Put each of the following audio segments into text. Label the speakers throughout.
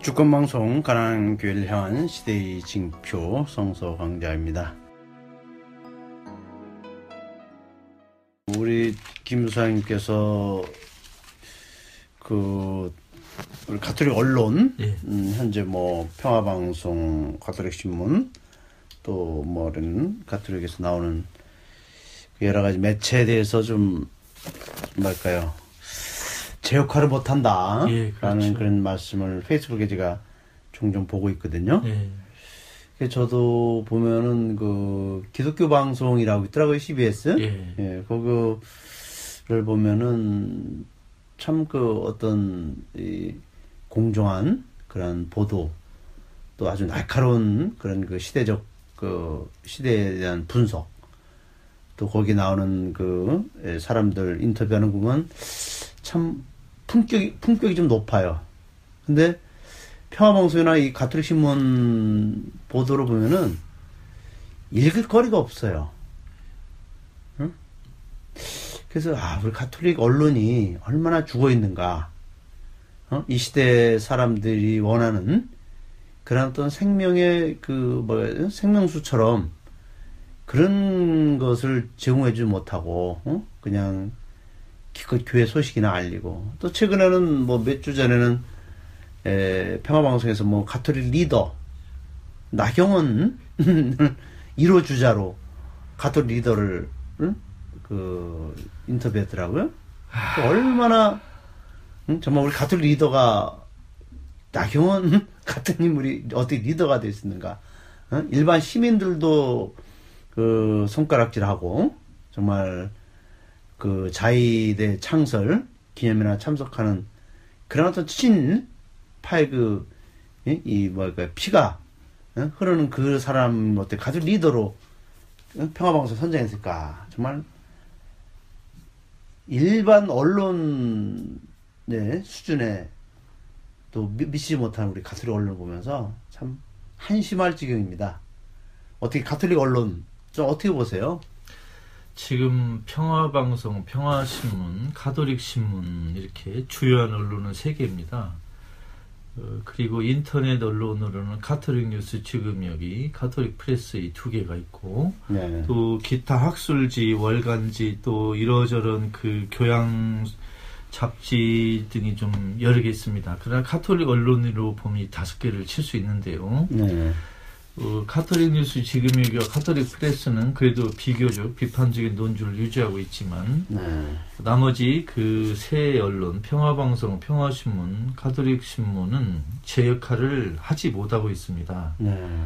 Speaker 1: 주권방송 가난교회를 향한 시대의 징표 성서강자입니다. 우리 김 목사님께서 우리 가톨릭 언론, 현재 평화방송, 가톨릭신문, 또 이런 가톨릭에서 나오는 여러 가지 매체에 대해서 제 역할을 못한다. 라는 그런 말씀을 페이스북에 제가 종종 보고 있거든요. 저도 보면은 기독교 방송이라고 있더라고요, CBS. 그거를 보면은 참 어떤 공정한 그런 보도, 또 아주 날카로운 그런 시대적 시대에 대한 분석, 또 거기 나오는 사람들 인터뷰하는 거 보면 참 품격이 좀 높아요. 근데 평화방송이나 이 가톨릭 신문 보도를 보면은 읽을 거리가 없어요. 응? 그래서 우리 가톨릭 언론이 얼마나 죽어 있는가. 이 시대 사람들이 원하는 그런 어떤 생명의 생명수처럼 그런 것을 제공해주지 못하고 그냥 기껏 교회 소식이나 알리고, 또 최근에는 몇 주 전에는 평화방송에서 가톨릭 리더 나경원 1호 주자로 가톨릭 리더를 인터뷰했더라고요. 얼마나 정말 우리 가톨릭 리더가 나경원 같은 인물이 어떻게 리더가 될 수 있는가. 일반 시민들도 손가락질하고 정말 자위대 창설 기념회나 참석하는 그런 어떤 친파의 피가 흐르는 그 사람 어때 가톨릭 리더로 평화방송 선정했을까. 정말 일반 언론의 수준에 또 미치지 못한 우리 가톨릭 언론을 보면서 참 한심할 지경입니다. 어떻게 가톨릭 언론 좀 어떻게 보세요?
Speaker 2: 지금 평화방송, 평화신문, 가톨릭신문 이렇게 주요한 언론은 3개입니다. 그리고 인터넷 언론으로는 가톨릭뉴스 지금 여기 가톨릭 프레스 이 2개가 있고, 또 기타 학술지, 월간지, 또 이러저런 교양 잡지 등이 좀 여러 개 있습니다. 그러나 가톨릭 언론으로 보면 5개를 칠 수 있는데요. 가톨릭 뉴스 지금 여기와 가톨릭 프레스는 그래도 비교적 비판적인 논조를 유지하고 있지만, 나머지 3 언론, 평화방송, 평화신문, 가톨릭 신문은 제 역할을 하지 못하고 있습니다.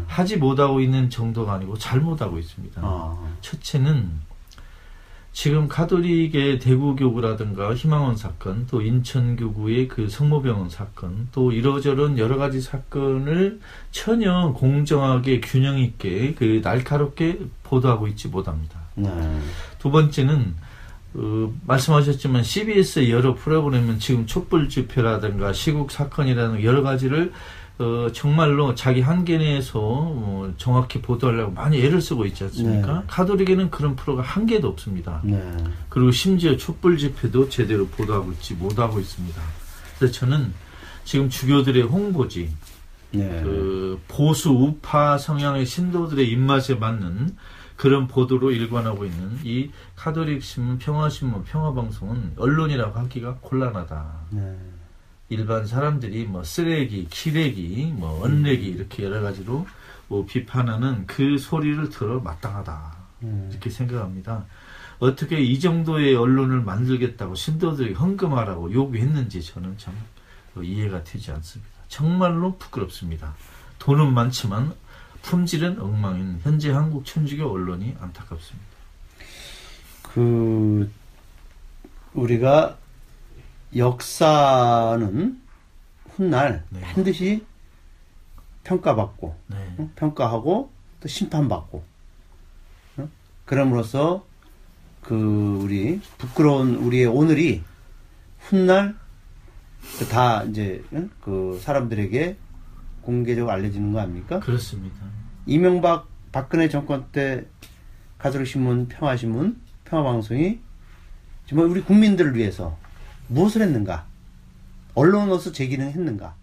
Speaker 2: 하지 못하고 있는 정도가 아니고 잘못하고 있습니다. 첫째는 지금 가톨릭의 대구교구라든가 희망원 사건, 또 인천교구의 성모병원 사건, 또 이러저런 여러 가지 사건을 전혀 공정하게 균형 있게 날카롭게 보도하고 있지 못합니다. 두 번째는 말씀하셨지만 CBS의 여러 프로그램은 지금 촛불 집회라든가 시국 사건이라든가 여러 가지를 정말로 자기 한계 내에서 정확히 보도하려고 많이 애를 쓰고 있지 않습니까? 가톨릭에는 그런 프로가 한 개도 없습니다. 그리고 심지어 촛불 집회도 제대로 보도하고 있지 못하고 있습니다. 그래서 저는 지금 주교들의 홍보지, 보수 우파 성향의 신도들의 입맛에 맞는 그런 보도로 일관하고 있는 이 가톨릭 신문, 평화신문, 평화방송은 언론이라고 하기가 곤란하다. 일반 사람들이 쓰레기, 기레기, 언레기 이렇게 여러 가지로 비판하는 그 소리를 들어 마땅하다. 이렇게 생각합니다. 어떻게 이 정도의 언론을 만들겠다고 신도들이 헌금하라고 요구했는지 저는 참 이해가 되지 않습니다. 정말로 부끄럽습니다. 돈은 많지만 품질은 엉망인 현재 한국 천주교 언론이 안타깝습니다.
Speaker 1: 우리가 역사는 훗날 반드시 평가받고, 평가하고 또 심판받고, 그럼으로써 우리 부끄러운 우리의 오늘이 훗날 다 이제 사람들에게 공개적으로 알려지는 거 아닙니까?
Speaker 2: 그렇습니다.
Speaker 1: 이명박 박근혜 정권 때 가톨릭 신문, 평화신문, 평화방송이 정말 우리 국민들을 위해서 무엇을 했는가? 언론으로서 제 기능을 했는가?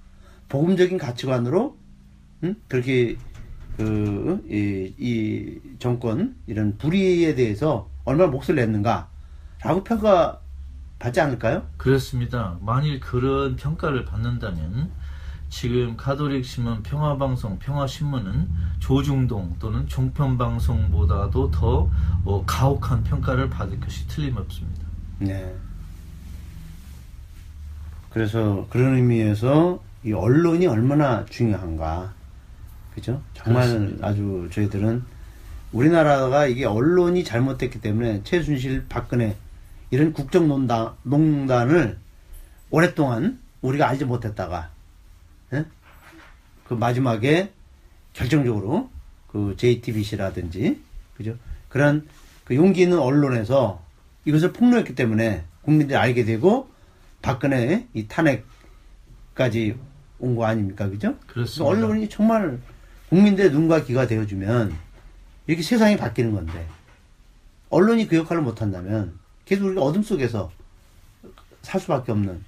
Speaker 1: 복음적인 가치관으로 그렇게 이 정권 이런 불의에 대해서 얼마나 목소리를 냈는가라고 평가받지 않을까요?
Speaker 2: 그렇습니다. 만일 그런 평가를 받는다면 지금 가톨릭 신문, 평화방송, 평화신문은 조중동 또는 종편방송보다도 더 가혹한 평가를 받을 것이 틀림없습니다.
Speaker 1: 네. 그래서 그런 의미에서 이 언론이 얼마나 중요한가, 그죠? 정말
Speaker 2: 그렇습니다.
Speaker 1: 아주 저희들은 우리나라가 이게 언론이 잘못됐기 때문에 최순실, 박근혜 이런 국정농단을 오랫동안 우리가 알지 못했다가 예? 그 마지막에 결정적으로 그 JTBC라든지 그죠? 그런 그 용기 있는 언론에서 이것을 폭로했기 때문에 국민들이 알게 되고 박근혜 이 탄핵까지 온 거 아닙니까? 그죠?
Speaker 2: 그렇습니다.
Speaker 1: 언론이 정말 국민들의 눈과 귀가 되어주면 이렇게 세상이 바뀌는 건데 언론이 그 역할을 못한다면 계속 우리가 어둠 속에서 살 수밖에 없는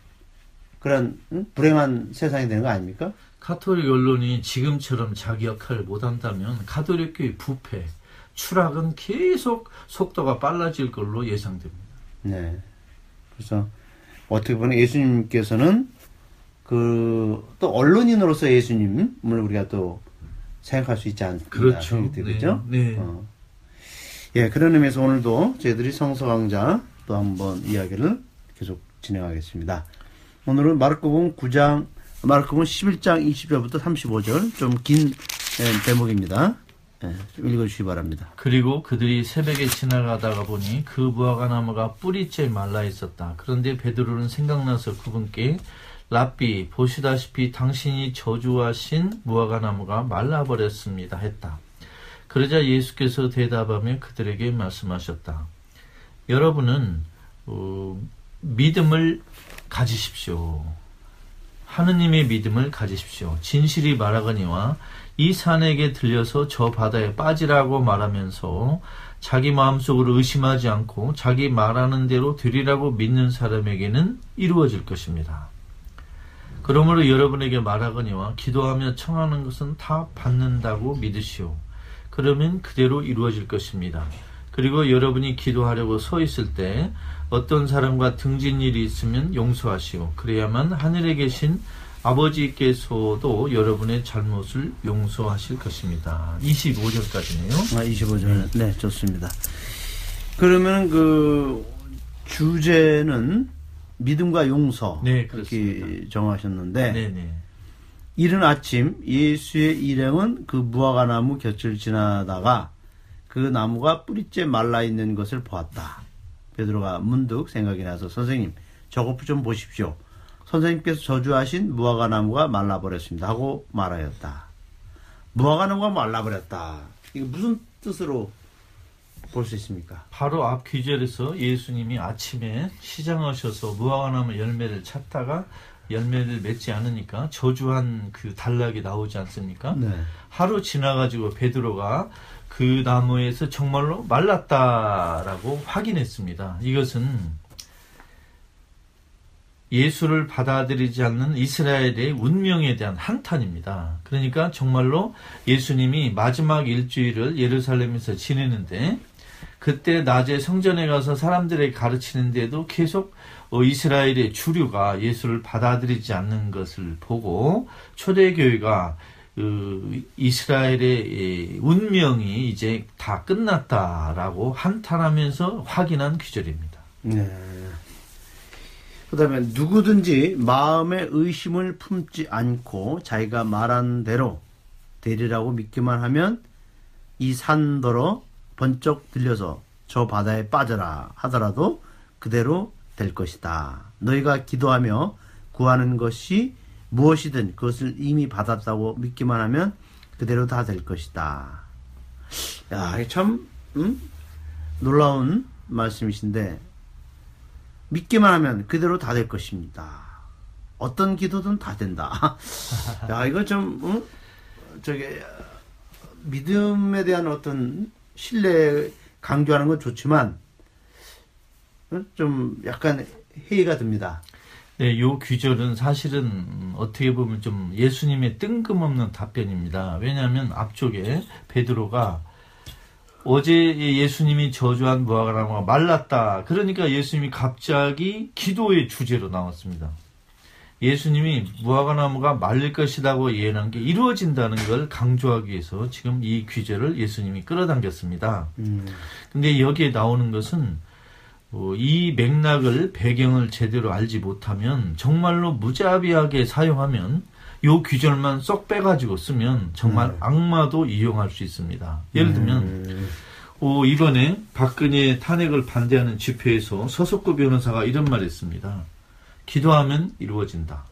Speaker 1: 그런 불행한 세상이 되는 거 아닙니까?
Speaker 2: 가톨릭 언론이 지금처럼 자기 역할을 못한다면 가톨릭교의 부패, 추락은 계속 속도가 빨라질 걸로 예상됩니다.
Speaker 1: 네. 그래서 어떻게 보면 예수님께서는 또 언론인으로서 예수님을 우리가 또 생각할 수 있지 않습니까?
Speaker 2: 그렇죠.
Speaker 1: 그렇죠?
Speaker 2: 네.
Speaker 1: 예, 그런 의미에서 오늘도 저희들이 성서 강좌 또 한번 이야기를 계속 진행하겠습니다. 오늘은 마르코복음 11장 20절부터 35절 좀 긴 대목입니다. 예, 좀 읽어주시기 바랍니다.
Speaker 2: 그리고 그들이 새벽에 지나가다가 보니 그 무화과나무가 뿌리째 말라 있었다. 그런데 베드로는 생각나서 그분께 랍비, 보시다시피 당신이 저주하신 무화과나무가 말라버렸습니다 했다. 그러자 예수께서 대답하며 그들에게 말씀하셨다. 여러분은 믿음을 가지십시오. 하느님의 믿음을 가지십시오. 진실이 말하거니와 이 산에게 들려서 저 바다에 빠지라고 말하면서 자기 마음속으로 의심하지 않고 자기 말하는 대로 되리라고 믿는 사람에게는 이루어질 것입니다. 그러므로 여러분에게 말하거니와 기도하며 청하는 것은 다 받는다고 믿으시오. 그러면 그대로 이루어질 것입니다. 그리고 여러분이 기도하려고 서 있을 때 어떤 사람과 등진 일이 있으면 용서하시오. 그래야만 하늘에 계신 아버지께서도 여러분의 잘못을 용서하실 것입니다. 25절까지네요.
Speaker 1: 25절. 네, 좋습니다. 그러면 그 주제는 믿음과 용서.
Speaker 2: 네,
Speaker 1: 그렇게
Speaker 2: 그렇습니다.
Speaker 1: 정하셨는데
Speaker 2: 네네.
Speaker 1: 이른 아침 예수의 일행은 그 무화과나무 곁을 지나다가 그 나무가 뿌리째 말라있는 것을 보았다. 베드로가 문득 생각이 나서 선생님 저것 좀 보십시오. 선생님께서 저주하신 무화과나무가 말라버렸습니다 하고 말하였다. 무화과나무가 말라버렸다. 이게 무슨 뜻으로 볼 수 있습니까?
Speaker 2: 바로 앞 귀절에서 예수님이 아침에 시장하셔서 무화과나무 열매를 찾다가 열매를 맺지 않으니까 저주한 그 단락이 나오지 않습니까?
Speaker 1: 네.
Speaker 2: 하루 지나가지고 베드로가 그 나무에서 정말로 말랐다라고 확인했습니다. 이것은 예수를 받아들이지 않는 이스라엘의 운명에 대한 한탄입니다. 그러니까 정말로 예수님이 마지막 일주일을 예루살렘에서 지내는데 그때 낮에 성전에 가서 사람들에게 가르치는데도 계속 이스라엘의 주류가 예수를 받아들이지 않는 것을 보고 초대교회가 이스라엘의 운명이 이제 다 끝났다라고 한탄하면서 확인한 귀절입니다.
Speaker 1: 네. 그 다음에 누구든지 마음에 의심을 품지 않고 자기가 말한 대로 되리라고 믿기만 하면 이 산더러 번쩍 들려서 저 바다에 빠져라 하더라도 그대로 될 것이다. 너희가 기도하며 구하는 것이 무엇이든 그것을 이미 받았다고 믿기만 하면 그대로 다 될 것이다. 야, 이게 참 놀라운 말씀이신데 믿기만 하면 그대로 다 될 것입니다. 어떤 기도든 다 된다. 야, 이거 좀 믿음에 대한 어떤 신뢰 강조하는 건 좋지만 좀 약간 회의가 듭니다.
Speaker 2: 네, 요 귀절은 사실은 어떻게 보면 좀 예수님의 뜬금없는 답변입니다. 왜냐하면 앞쪽에 베드로가 어제 예수님이 저주한 무화과나무가 말랐다. 그러니까 예수님이 갑자기 기도의 주제로 나왔습니다. 예수님이 무화과나무가 말릴 것이라고 예언한 게 이루어진다는 걸 강조하기 위해서 지금 이 귀절을 예수님이 끌어당겼습니다. 근데 여기에 나오는 것은 이 맥락을 배경을 제대로 알지 못하면 정말로 무자비하게 사용하면 요 귀절만 쏙 빼가지고 쓰면 정말 악마도 이용할 수 있습니다. 예를 들면 이번에 박근혜 탄핵을 반대하는 집회에서 서석구 변호사가 이런 말을 했습니다. 기도하면 이루어진다.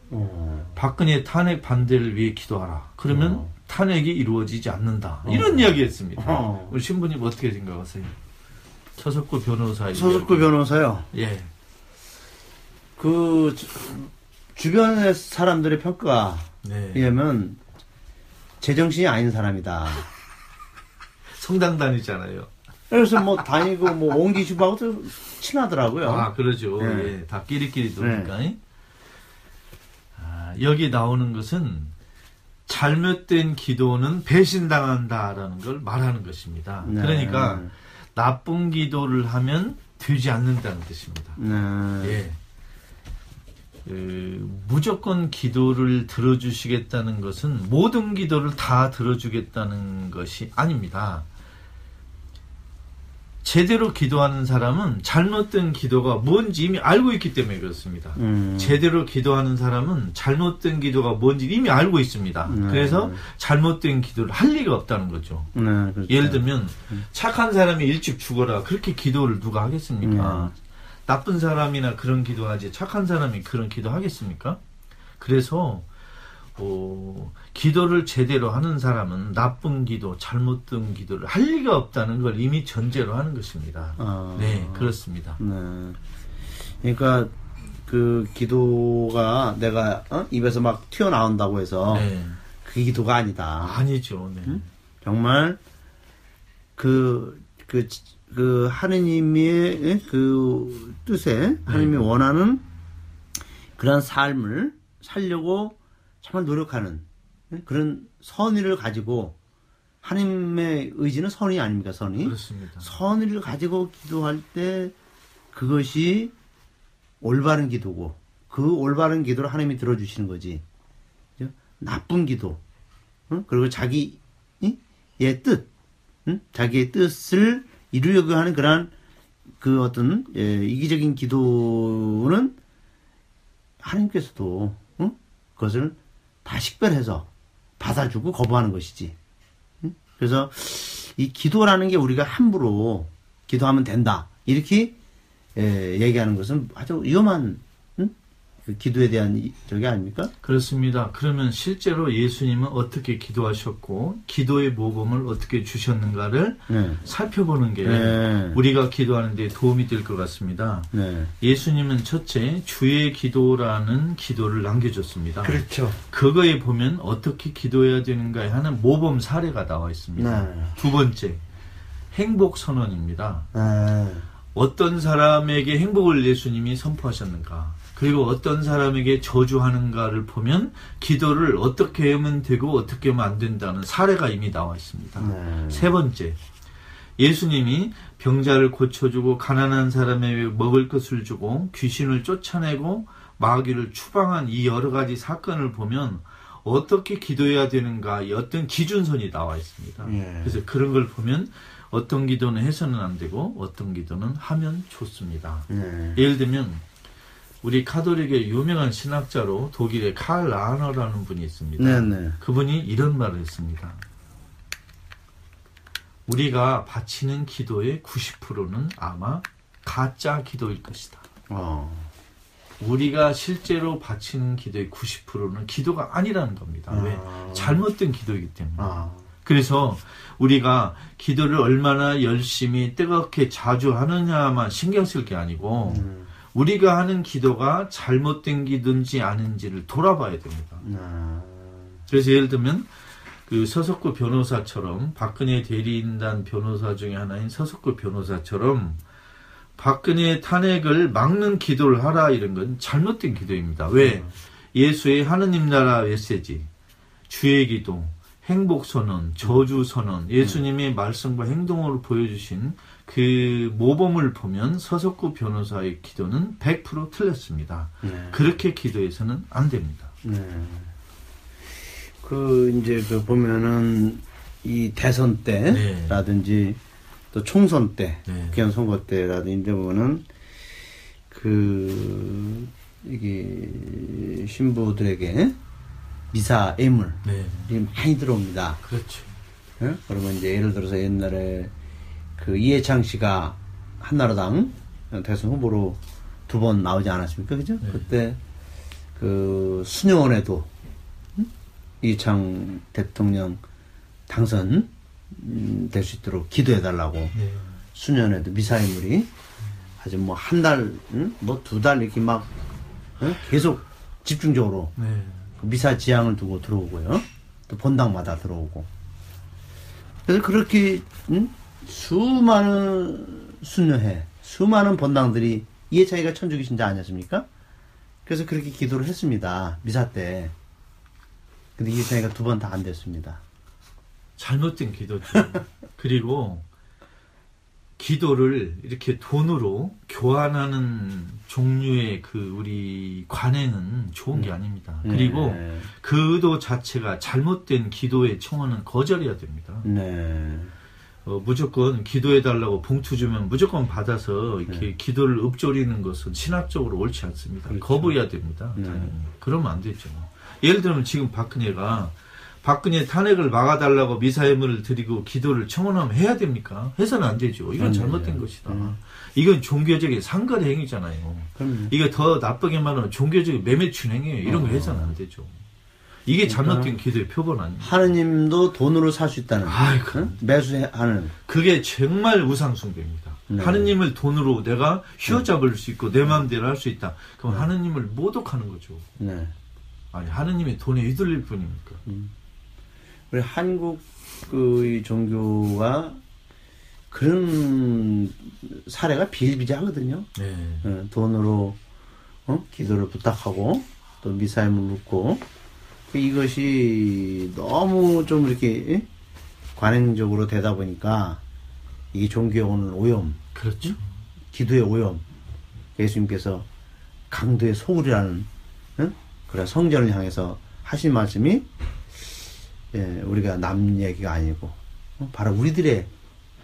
Speaker 2: 박근혜 탄핵 반대를 위해 기도하라. 그러면 탄핵이 이루어지지 않는다. 이런 이야기 했습니다. 우리 신부님 어떻게 생각하세요? 서석구 변호사.
Speaker 1: 서석구 변호사요?
Speaker 2: 예.
Speaker 1: 주변의 사람들의 평가에 의하면 제정신이 아닌 사람이다.
Speaker 2: 성당 다니잖아요.
Speaker 1: 그래서 뭐 다니고 뭐 옹기주부하고도 친하더라고요.
Speaker 2: 아, 그러죠.
Speaker 1: 네.
Speaker 2: 예, 다 끼리끼리 노니까. 네. 여기 나오는 것은 잘못된 기도는 배신당한다라는 걸 말하는 것입니다.
Speaker 1: 네.
Speaker 2: 그러니까 나쁜 기도를 하면 되지 않는다는 뜻입니다. 예. 무조건 기도를 들어주시겠다는 것은 모든 기도를 다 들어주겠다는 것이 아닙니다. 제대로 기도하는 사람은 잘못된 기도가 뭔지 이미 알고 있기 때문에 그렇습니다. 제대로 기도하는 사람은 잘못된 기도가 뭔지 이미 알고 있습니다. 그래서 잘못된 기도를 할 리가 없다는 거죠.
Speaker 1: 그렇죠.
Speaker 2: 예를 들면 착한 사람이 일찍 죽어라 그렇게 기도를 누가 하겠습니까? 나쁜 사람이나 그런 기도하지 착한 사람이 그런 기도 하겠습니까? 그래서 기도를 제대로 하는 사람은 나쁜 기도, 잘못된 기도를 할 리가 없다는 걸 이미 전제로 하는 것입니다. 네, 그렇습니다.
Speaker 1: 네. 그러니까 그 기도가 내가 입에서 막 튀어나온다고 해서 그 기도가 아니다.
Speaker 2: 아니죠. 네.
Speaker 1: 정말 그 하느님의 그 뜻에 하느님이 원하는 그런 삶을 살려고 정말 노력하는 그런 선의를 가지고 하나님의 의지는 선의 아닙니까? 선의.
Speaker 2: 그렇습니다.
Speaker 1: 선의를 가지고 기도할 때 그것이 올바른 기도고 그 올바른 기도를 하나님이 들어주시는 거지. 나쁜 기도 그리고 자기의 뜻 자기의 뜻을 이루려고 하는 그런 그 어떤 이기적인 기도는 하나님께서도 그것을 다 식별해서 받아주고 거부하는 것이지. 그래서 이 기도라는 게 우리가 함부로 기도하면 된다 이렇게 얘기하는 것은 아주 위험한 그 기도에 대한 저게 아닙니까?
Speaker 2: 그렇습니다. 그러면 실제로 예수님은 어떻게 기도하셨고 기도의 모범을 어떻게 주셨는가를 살펴보는 게 우리가 기도하는 데 도움이 될 것 같습니다. 예수님은 첫째 주의 기도라는 기도를 남겨줬습니다.
Speaker 1: 그렇죠.
Speaker 2: 그거에 보면 어떻게 기도해야 되는가에 하는 모범 사례가 나와 있습니다. 두 번째 행복 선언입니다. 어떤 사람에게 행복을 예수님이 선포하셨는가, 그리고 어떤 사람에게 저주하는가를 보면 기도를 어떻게 하면 되고 어떻게 하면 안 된다는 사례가 이미 나와 있습니다. 세 번째, 예수님이 병자를 고쳐주고 가난한 사람에게 먹을 것을 주고 귀신을 쫓아내고 마귀를 추방한 이 여러 가지 사건을 보면 어떻게 기도해야 되는가의 어떤 기준선이 나와 있습니다. 그래서 그런 걸 보면 어떤 기도는 해서는 안 되고 어떤 기도는 하면 좋습니다. 예를 들면 우리 카톨릭의 유명한 신학자로 독일의 칼 라너라는 분이 있습니다. 그분이 이런 말을 했습니다. 우리가 바치는 기도의 90%는 아마 가짜 기도일 것이다. 우리가 실제로 바치는 기도의 90%는 기도가 아니라는 겁니다. 왜? 잘못된 기도이기 때문에. 그래서 우리가 기도를 얼마나 열심히 뜨겁게 자주 하느냐만 신경 쓸 게 아니고 우리가 하는 기도가 잘못된 기도인지 아닌지를 돌아봐야 됩니다. 그래서 예를 들면 그 서석구 변호사처럼 박근혜 대리인단 변호사 중에 하나인 서석구 변호사처럼 박근혜 탄핵을 막는 기도를 하라 이런 건 잘못된 기도입니다. 왜? 예수의 하느님 나라 메시지, 주의 기도, 행복 선언, 저주 선언, 예수님의 말씀과 행동으로 보여주신 그 모범을 보면 서석구 변호사의 기도는 100% 틀렸습니다. 그렇게 기도해서는 안 됩니다.
Speaker 1: 이제 보면은 이 대선 때라든지 또 총선 때, 국회의원 선거 때라든지 보면은 이게 신부들에게 미사 예물이 많이 들어옵니다.
Speaker 2: 그렇죠.
Speaker 1: 예? 그러면 이제 예를 들어서 옛날에 이해창 씨가 한나라당 대선 후보로 2번 나오지 않았습니까? 그죠? 그때 수녀원에도 이해창 대통령 당선 될 수 있도록 기도해달라고 수년에도 미사예물이 아주 뭐 한 달, 뭐 2달 이렇게 막 계속 집중적으로 미사 지향을 두고 들어오고요. 또 본당마다 들어오고. 그래서 그렇게 수많은 수녀회, 수많은 본당들이 이해창이가 천주교 신자 아니었습니까? 그래서 그렇게 기도를 했습니다. 미사 때. 근데 이해창이가 2번 다 안 됐습니다.
Speaker 2: 잘못된 기도죠. 그리고 기도를 이렇게 돈으로 교환하는 종류의 우리 관행은 좋은 게 아닙니다. 그리고 그 의도 자체가 잘못된 기도의 청원은 거절해야 됩니다. 무조건 기도해달라고 봉투 주면 무조건 받아서 이렇게 기도를 읊조리는 것은 신학적으로 옳지 않습니다. 그렇죠. 거부해야 됩니다. 당연히. 그러면 안 되죠. 예를 들면 지금 박근혜 탄핵을 막아달라고 미사예물을 드리고 기도를 청원하면 해야 됩니까? 해서는 안 되죠. 이건 잘못된 것이다. 이건 종교적인 상거래 행위잖아요. 이게 더 나쁘게 말하면 종교적인 매매춘 행위예요. 이런 거 해서는 안 되죠. 이게 잘못된 기도의 표본 아닙니까?
Speaker 1: 하느님도 돈으로 살 수 있다는 매수하는.
Speaker 2: 그게 정말 우상숭배입니다. 하느님을 돈으로 내가 휘어잡을 수 있고 내 마음대로 할 수 있다. 그럼 하느님을 모독하는 거죠. 아니 하느님이 돈에 휘둘릴 뿐입니까?
Speaker 1: 우리 한국 종교가 그런 사례가 비일비재하거든요. 돈으로 기도를 부탁하고 또 미사예물 묻고 이것이 너무 좀 이렇게 관행적으로 되다 보니까 이 종교에 오는 오염,
Speaker 2: 그렇죠.
Speaker 1: 기도의 오염, 예수님께서 강도의 소굴이라는 그런 성전을 향해서 하신 말씀이 우리가 남 얘기가 아니고 바로 우리들의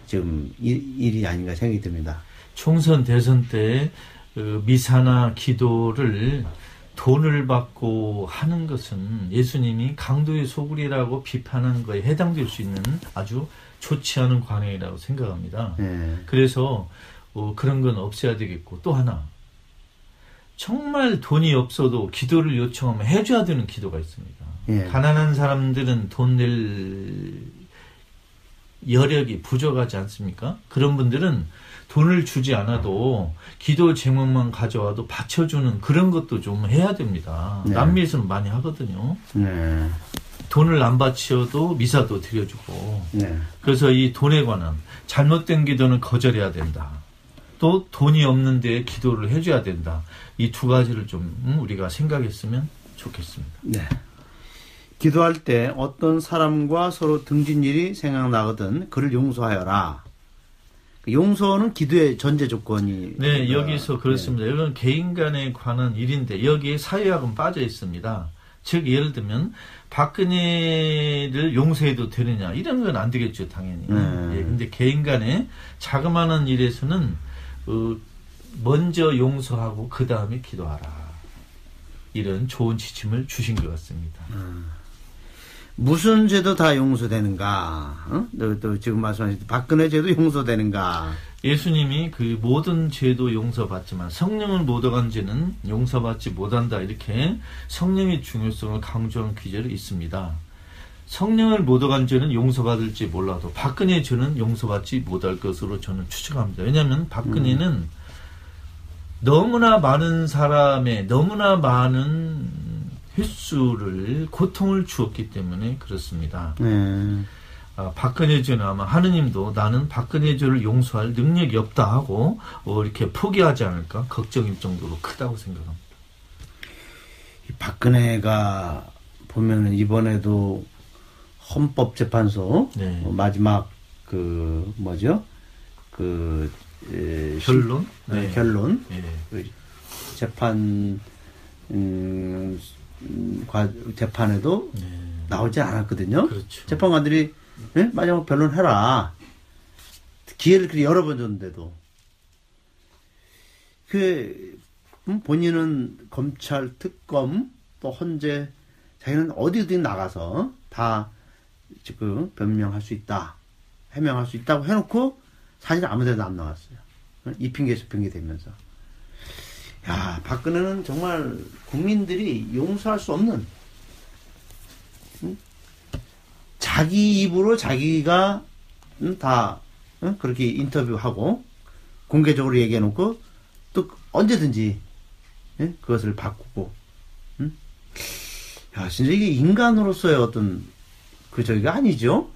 Speaker 1: 지금 일이 아닌가 생각이 듭니다.
Speaker 2: 총선 대선 때 미사나 기도를 돈을 받고 하는 것은 예수님이 강도의 소굴이라고 비판한 거에 해당될 수 있는 아주 좋지 않은 관행이라고 생각합니다. 그래서 그런 건 없애야 되겠고, 또 하나 정말 돈이 없어도 기도를 요청하면 해줘야 되는 기도가 있습니다. 가난한 사람들은 돈 낼 여력이 부족하지 않습니까? 그런 분들은 돈을 주지 않아도 기도 제목만 가져와도 받쳐주는 그런 것도 좀 해야 됩니다. 남미에서는 많이 하거든요. 돈을 안 바쳐도 미사도 드려주고. 그래서 이 돈에 관한 잘못된 기도는 거절해야 된다. 또 돈이 없는데 기도를 해줘야 된다. 이 2가지를 좀 우리가 생각했으면 좋겠습니다.
Speaker 1: 기도할 때 어떤 사람과 서로 등진 일이 생각나거든 그를 용서하여라. 용서는 기도의 전제 조건이.
Speaker 2: 여기서 그렇습니다. 이건 개인 간에 관한 일인데 여기에 사회학은 빠져 있습니다. 즉 예를 들면 박근혜를 용서해도 되느냐 이런 건 안 되겠죠, 당연히. 근데 개인 간에 자그마한 일에서는 먼저 용서하고 그 다음에 기도하라. 이런 좋은 지침을 주신 것 같습니다.
Speaker 1: 무슨 죄도 다 용서되는가? 또 지금 말씀하신 박근혜 죄도 용서되는가?
Speaker 2: 예수님이 그 모든 죄도 용서받지만 성령을 모독한 죄는 용서받지 못한다. 이렇게 성령의 중요성을 강조한 기절이 있습니다. 성령을 모독한 죄는 용서받을지 몰라도 박근혜 죄는 용서받지 못할 것으로 저는 추측합니다. 왜냐하면 박근혜는 너무나 많은 사람의 너무나 많은 횟수를 고통을 주었기 때문에 그렇습니다. 박근혜주는 아마 하느님도 나는 박근혜주를 용서할 능력이 없다 하고 이렇게 포기하지 않을까 걱정일 정도로 크다고 생각합니다.
Speaker 1: 이 박근혜가 보면은 이번에도 헌법재판소
Speaker 2: 네.
Speaker 1: 마지막
Speaker 2: 결론?
Speaker 1: 네. 결론
Speaker 2: 네.
Speaker 1: 그 재판 재판에도
Speaker 2: 네.
Speaker 1: 나오지 않았거든요.
Speaker 2: 그렇죠.
Speaker 1: 재판관들이 네? 마지막 변론해라 기회를 그렇게 여러 번 줬는데도 본인은 검찰 특검 또 헌재 자기는 어디든 나가서 다 지금 변명할 수 있다 해명할 수 있다고 해놓고 사실 아무데도 안 나왔어요. 이 핑계 저 핑계 대면서 야 박근혜는 정말 국민들이 용서할 수 없는 자기 입으로 자기가 다 그렇게 인터뷰하고 공개적으로 얘기해놓고 또 언제든지 그것을 바꾸고 야 진짜 이게 인간으로서의 어떤 저기가 아니죠.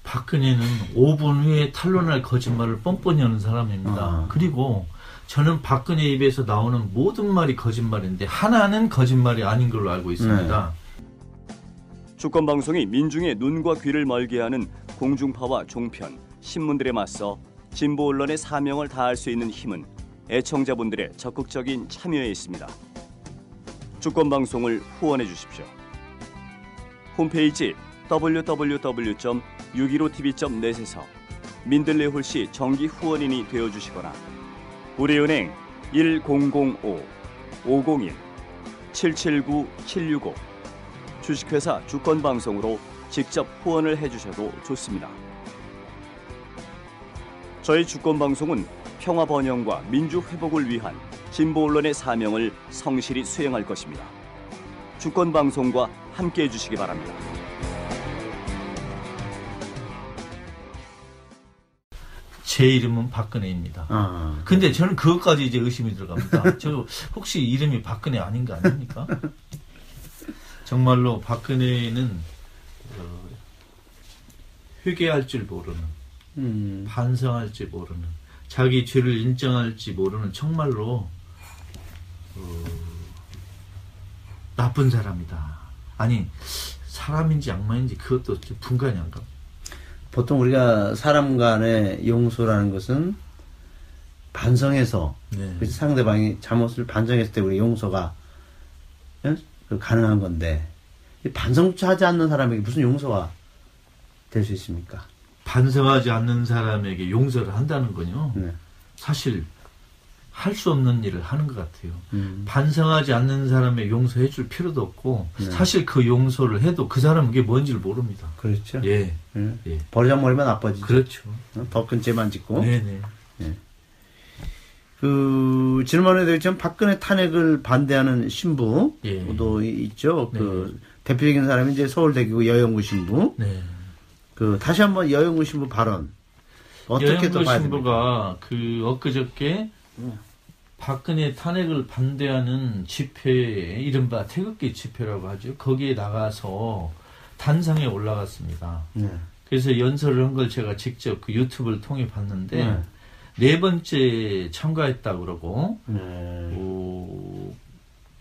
Speaker 2: 박근혜는 5분 후에 탄론할 거짓말을 뻔뻔히 하는 사람입니다. 그리고 저는 박근혜 입에서 나오는 모든 말이 거짓말인데 하나는 거짓말이 아닌 걸로 알고 있습니다.
Speaker 3: 주권방송이 민중의 눈과 귀를 멀게 하는 공중파와 종편, 신문들에 맞서 진보 언론의 사명을 다할 수 있는 힘은 애청자분들의 적극적인 참여에 있습니다. 주권방송을 후원해 주십시오. 홈페이지 www.615tv.net에서 민들레 홀씨 정기 후원인이 되어주시거나 우리은행 1005-501-779-765 주식회사 주권방송으로 직접 후원을 해주셔도 좋습니다. 저희 주권방송은 평화 번영과 민주 회복을 위한 진보 언론의 사명을 성실히 수행할 것입니다. 주권방송과 함께해 주시기 바랍니다.
Speaker 2: 제 이름은 박근혜입니다. 근데 저는 그것까지 이제 의심이 들어갑니다. 저 혹시 이름이 박근혜 아닌 거 아닙니까? 정말로 박근혜는 회개할 줄 모르는, 반성할 줄 모르는, 자기 죄를 인정할지 모르는 정말로 나쁜 사람이다. 아니 사람인지 악마인지 그것도 좀 분간이 안 갑니다.
Speaker 1: 보통 우리가 사람 간의 용서라는 것은 반성해서 상대방이 잘못을 반성했을 때 우리 용서가 가능한 건데 반성조차 하지 않는 사람에게 무슨 용서가 될 수 있습니까?
Speaker 2: 반성하지 않는 사람에게 용서를 한다는 건요. 사실 할 수 없는 일을 하는 것 같아요. 반성하지 않는 사람에게 용서해 줄 필요도 없고 사실 그 용서를 해도 그 사람은 그게 뭔지를 모릅니다.
Speaker 1: 그렇죠.
Speaker 2: 예.
Speaker 1: 버리장머리만 나빠지죠.
Speaker 2: 그렇죠.
Speaker 1: 더 큰 죄만 짓고.
Speaker 2: 네네.
Speaker 1: 예. 지난번에도 있지만 박근혜 탄핵을 반대하는 신부도 있죠. 대표적인 사람이 이제 서울대교구 여영구 신부.
Speaker 2: 네.
Speaker 1: 다시 한번 여영구 신부 발언. 어떻게 또 봐야
Speaker 2: 신부가 엊그저께 박근혜 탄핵을 반대하는 집회에 이른바 태극기 집회라고 하죠. 거기에 나가서 단상에 올라갔습니다. 그래서 연설을 한 걸 제가 직접 그 유튜브를 통해 봤는데 네 번째 참가했다고 그러고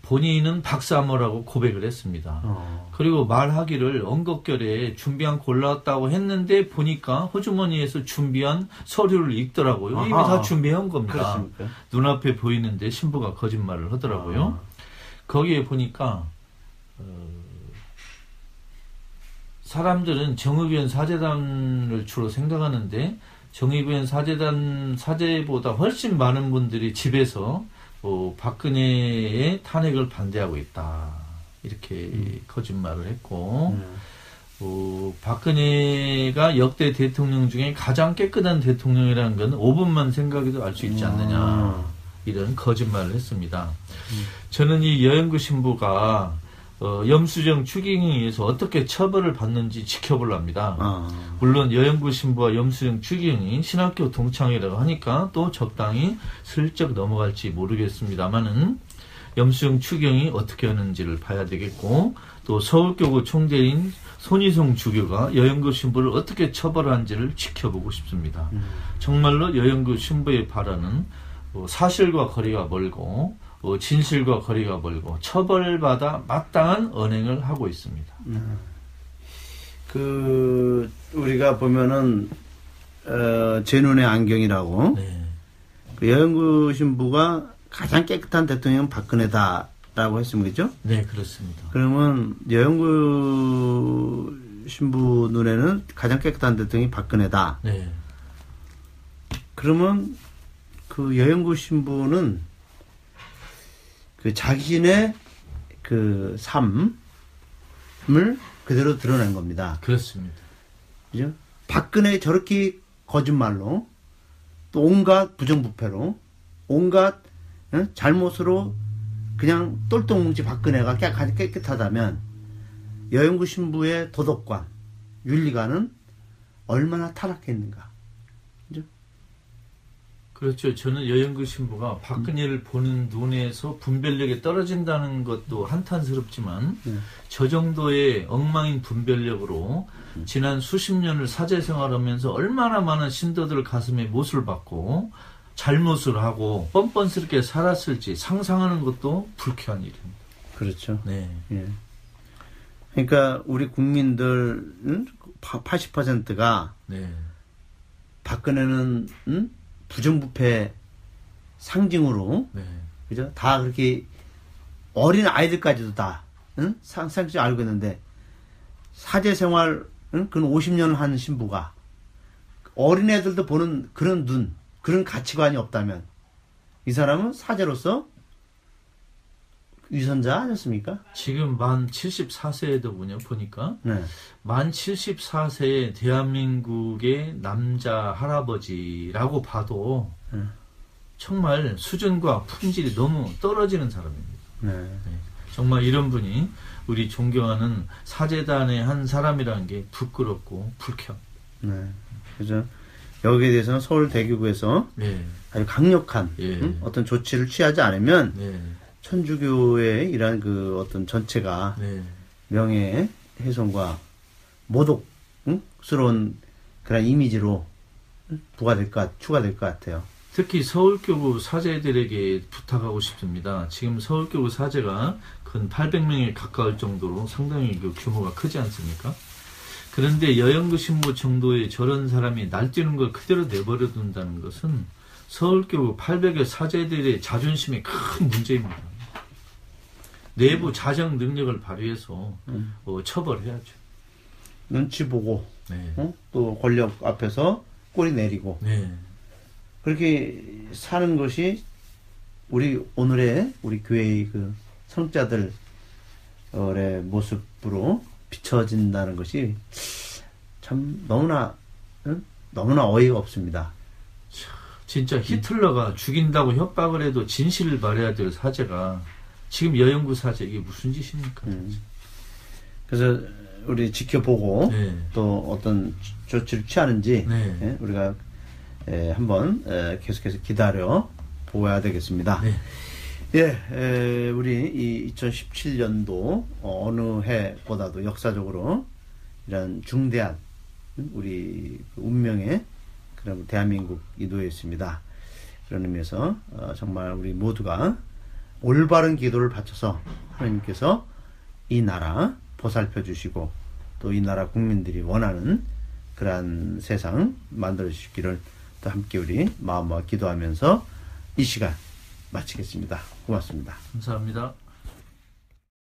Speaker 2: 본인은 박사모라고 고백을 했습니다. 그리고 말하기를 언급결에 준비한 거 올라왔다고 했는데 보니까 호주머니에서 준비한 서류를 읽더라고요. 이미 다 준비한 겁니다.
Speaker 1: 그렇습니까?
Speaker 2: 눈앞에 보이는데 신부가 거짓말을 하더라고요. 거기에 보니까 사람들은 정의변 사재단을 주로 생각하는데 정의변 사재단 사재보다 훨씬 많은 분들이 집에서 박근혜의 탄핵을 반대하고 있다. 이렇게 거짓말을 했고 박근혜가 역대 대통령 중에 가장 깨끗한 대통령이라는 건 5분만 생각해도 알 수 있지 않느냐. 이런 거짓말을 했습니다. 저는 이 여영구 신부가 염수정 추기경에 의해서 어떻게 처벌을 받는지 지켜보랍니다. 물론 여영구 신부와 염수정 추기경이 신학교 동창이라고 하니까 또 적당히 슬쩍 넘어갈지 모르겠습니다만은 염수형 추경이 어떻게 하는지를 봐야 되겠고, 또 서울교구 총대인 손희성 주교가 여영구 신부를 어떻게 처벌하는지를 지켜보고 싶습니다. 정말로 여영구 신부의 발언은 사실과 거리가 멀고 진실과 거리가 멀고 처벌받아 마땅한 언행을 하고 있습니다.
Speaker 1: 우리가 보면은 제 눈의 안경이라고,
Speaker 2: 네.
Speaker 1: 그 여영구 신부가 가장 깨끗한 대통령은 박근혜다라고 했으면 그죠?
Speaker 2: 네, 그렇습니다.
Speaker 1: 그러면 여영구 신부 눈에는 가장 깨끗한 대통령이 박근혜다.
Speaker 2: 네.
Speaker 1: 그러면 그 여영구 신부는 그 자신의 그 삶을 그대로 드러낸 겁니다.
Speaker 2: 그렇습니다.
Speaker 1: 그죠? 박근혜 저렇게 거짓말로, 또 온갖 부정부패로, 온갖 잘못으로 그냥 똘똘뭉치 박근혜가 깨끗하다면 여영구 신부의 도덕관, 윤리관은 얼마나 타락했는가. 그죠?
Speaker 2: 그렇죠. 저는 여영구 신부가 박근혜를 보는 눈에서 분별력이 떨어진다는 것도 한탄스럽지만 저 정도의 엉망인 분별력으로 지난 수십 년을 사제 생활하면서 얼마나 많은 신도들 가슴에 못을 받고 잘못을 하고 뻔뻔스럽게 살았을지 상상하는 것도 불쾌한 일입니다.
Speaker 1: 그렇죠.
Speaker 2: 네.
Speaker 1: 예. 그러니까 우리 국민들 80%가
Speaker 2: 네.
Speaker 1: 박근혜는 부정부패 상징으로,
Speaker 2: 네.
Speaker 1: 그죠? 다 그렇게 어린 아이들까지도 다 상식 알고 있는데, 사제 생활 그런 50년을 한 신부가 어린 애들도 보는 그런 눈, 그런 가치관이 없다면 이 사람은 사제로서 위선자 아니었습니까?
Speaker 2: 지금 만 74세에도 보니까
Speaker 1: 네.
Speaker 2: 만 74세의 대한민국의 남자 할아버지라고 봐도 정말 수준과 품질이 너무 떨어지는 사람입니다.
Speaker 1: 네.
Speaker 2: 네. 정말 이런 분이 우리 존경하는 사제단의 한 사람이라는 게 부끄럽고 불쾌합니다.
Speaker 1: 네. 그죠? 여기에 대해서는 서울대교구에서
Speaker 2: 네.
Speaker 1: 아주 강력한
Speaker 2: 예.
Speaker 1: 어떤 조치를 취하지 않으면
Speaker 2: 네.
Speaker 1: 천주교의 이러한 그 어떤 전체가
Speaker 2: 네.
Speaker 1: 명예훼손과 모독스러운 그런 이미지로 추가될 것 같아요.
Speaker 2: 특히 서울교구 사제들에게 부탁하고 싶습니다. 지금 서울교구 사제가 근 800명에 가까울 정도로 상당히 그 규모가 크지 않습니까? 그런데 여영구 신부 정도의 저런 사람이 날뛰는 걸 그대로 내버려 둔다는 것은 서울교구 800여 사제들의 자존심에 큰 문제입니다. 내부 자정 능력을 발휘해서 처벌해야죠.
Speaker 1: 눈치 보고
Speaker 2: 네.
Speaker 1: 또 권력 앞에서 꼬리 내리고
Speaker 2: 네.
Speaker 1: 그렇게 사는 것이 우리 오늘의 우리 교회의 그 성자들의 모습으로 비춰진다는 것이 참 너무나 어이가 없습니다.
Speaker 2: 진짜 히틀러가 죽인다고 협박을 해도 진실을 말해야 될 사제가 지금 여영구 사제 이게 무슨 짓입니까?
Speaker 1: 그래서 우리 지켜보고
Speaker 2: 네.
Speaker 1: 또 어떤 조치를 취하는지
Speaker 2: 네.
Speaker 1: 우리가 한번 계속해서 기다려 보아야 되겠습니다.
Speaker 2: 네.
Speaker 1: 예, 우리 이 2017년도 어느 해보다도 역사적으로 이런 중대한 우리 운명의 그런 대한민국 이도였습니다. 그런 의미에서 정말 우리 모두가 올바른 기도를 바쳐서 하나님께서 이 나라 보살펴 주시고 또 이 나라 국민들이 원하는 그러한 세상 만들어 주시기를 또 함께 우리 마음과 기도하면서 이 시간 마치겠습니다. 고맙습니다.
Speaker 2: 감사합니다.